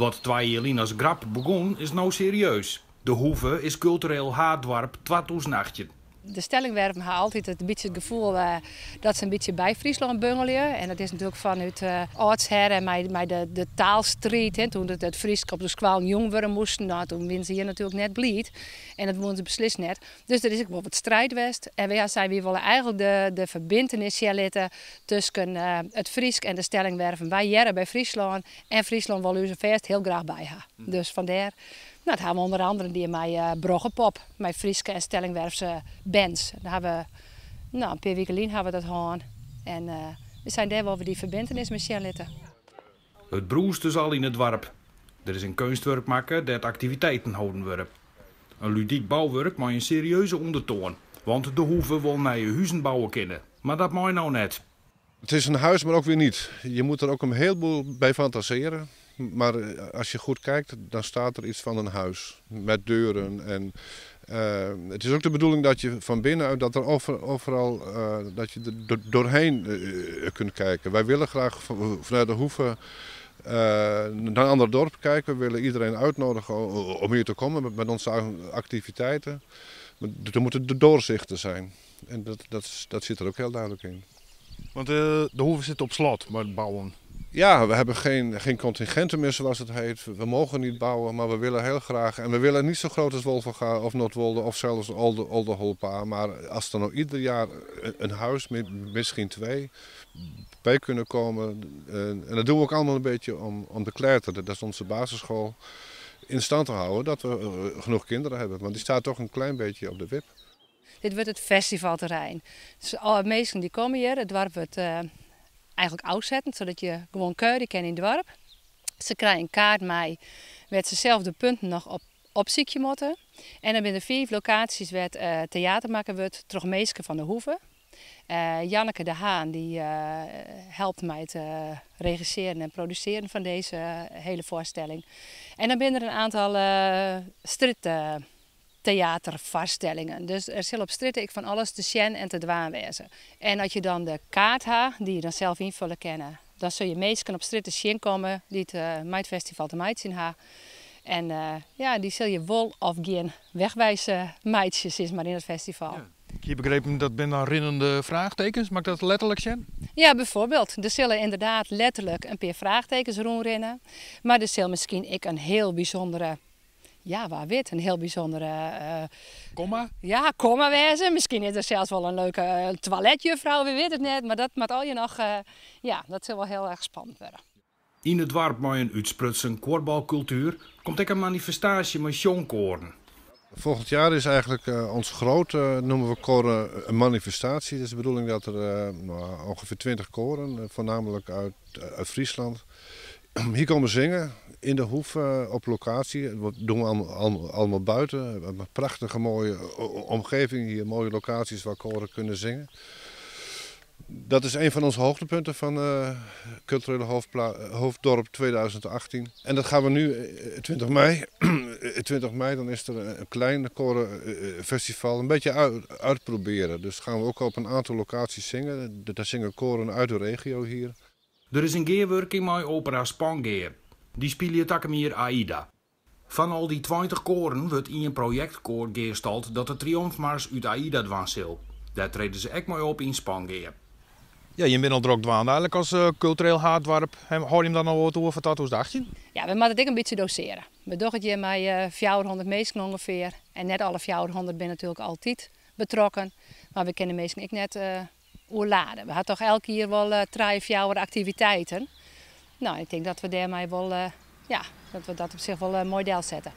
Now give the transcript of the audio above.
Wat 2 jaar als grap begon, is nou serieus. De Hoeve is cultureel haardwarp 2018. De stellingwerven hebben altijd een beetje het gevoel dat ze een beetje bij Friesland bungelen. En dat is natuurlijk vanuit oudsher en met de taalstrijd. Hè, toen het Fries op de squaal jong worden moesten, nou, toen winnen ze hier natuurlijk net blied. En dat wonen ze beslist net. Dus er is ook wel wat strijdwest. En wij zijn we willen eigenlijk de verbintenis letten tussen het Fries en de stellingwerven. Wij jaren bij Friesland en Friesland wil u zo vast heel graag bij haar. Dus vandaar. Nou, dat hebben we onder andere die met Broggepop, met Frieske en Stellingwerfse bands. Daar hebben we, een paar weken geleden hebben we dat gedaan. En we zijn daar wel weer die verbintenis met litten. Het broest dus al in het dorp. Er is een kunstwerk maken dat activiteiten houden worden. Een ludiek bouwwerk met een serieuze ondertoon. Want de Hoeve wil nieuwe huizen bouwen kunnen. Maar dat mag nou net. Het is een huis, maar ook weer niet. Je moet er ook een heleboel bij fantaseren. Maar als je goed kijkt, dan staat er iets van een huis met deuren. En het is ook de bedoeling dat je van binnenuit, dat er overal dat je er doorheen kunt kijken. Wij willen graag vanuit de Hoeve naar een ander dorp kijken. We willen iedereen uitnodigen om hier te komen met onze activiteiten. Maar er moeten de doorzichten zijn. En dat zit er ook heel duidelijk in. Want de Hoeve zit op slot met het bouwen. Ja, we hebben geen contingenten meer zoals het heet. We mogen niet bouwen, maar we willen heel graag. En we willen niet zo groot als Wolvenga of Noordwolde of zelfs Oldenholpa. Maar als er nou ieder jaar een huis, misschien 2, bij kunnen komen. En dat doen we ook allemaal een beetje om de Klerter, dat is onze basisschool, in stand te houden. Dat we genoeg kinderen hebben. Want die staat toch een klein beetje op de wip. Dit wordt het festivalterrein. Dus alle mensen die komen hier, het dorp wordt eigenlijk uitzetten, zodat je gewoon keuren kan in het dorp. Ze krijgen een kaart mee met dezelfde punten nog op ziekje moeten. En dan zijn er 4 locaties waar theater maken wordt, terug meesten van de Hoeve. Janneke de Haan die helpt mij het regisseren en produceren van deze hele voorstelling. En dan zijn er een aantal theatervoorstellingen. Dus er zal op stritten ik van alles te zien en te dwaan wezen. En als je dan de kaart hebt, die je dan zelf invullen kennen, dan zul je meesten op stritten zien komen die het Meidfestival te meid zien hebben. En ja, die zul je wel of geen wegwijzen meidjes is maar in het festival. Ja. Ik heb begrepen dat ben dan rinnende vraagtekens. Mag dat letterlijk zijn? Ja, bijvoorbeeld. Er zullen inderdaad letterlijk een paar vraagtekens rondrennen. Maar er zal misschien een heel bijzondere, ja, waar wit, een heel bijzondere Komma? Ja, komma wezen. Misschien is er zelfs wel een leuke toiletjuffrouw, we weten het net. Maar dat met al je nog, ja, dat zal wel heel erg spannend worden. In het dorp met een uitsprutsen koorbalcultuur komt ook een manifestatie met jongkoren. Volgend jaar is eigenlijk ons grote, noemen we koren, een manifestatie. Het is de bedoeling dat er ongeveer 20 koren, voornamelijk uit Friesland, hier komen zingen in de Hoeve op locatie. Dat doen we allemaal buiten. We hebben een prachtige mooie omgeving hier, mooie locaties waar koren kunnen zingen. Dat is een van onze hoogtepunten van Culturele Hoofddorp 2018. En dat gaan we nu 20 mei. 20 mei dan is er een klein korenfestival een beetje uitproberen. Dus gaan we ook op een aantal locaties zingen. Daar zingen koren uit de regio hier. Er is een gearwerking met opera Spangeer. Die spelen Takemir Aida. Van al die 20 koren wordt in een projectkoor geestald dat de triomfmars uit Aida dwaan zal. Daar treden ze ook mooi op in Spangeer. Ja, je bent al druk dwaan eigenlijk als cultureel haardwarp. Hoor je hem dan al wat over 2018? Ja, we moeten het een beetje doseren. We doen het hier met 400 mensen ongeveer. En net alle 400 zijn natuurlijk altijd betrokken. Maar we kennen mensen net oerladen. We hadden toch elke keer wel 3-4 activiteiten. Nou, ik denk dat we daarmee wel, ja, dat we dat op zich wel een mooi deel zetten.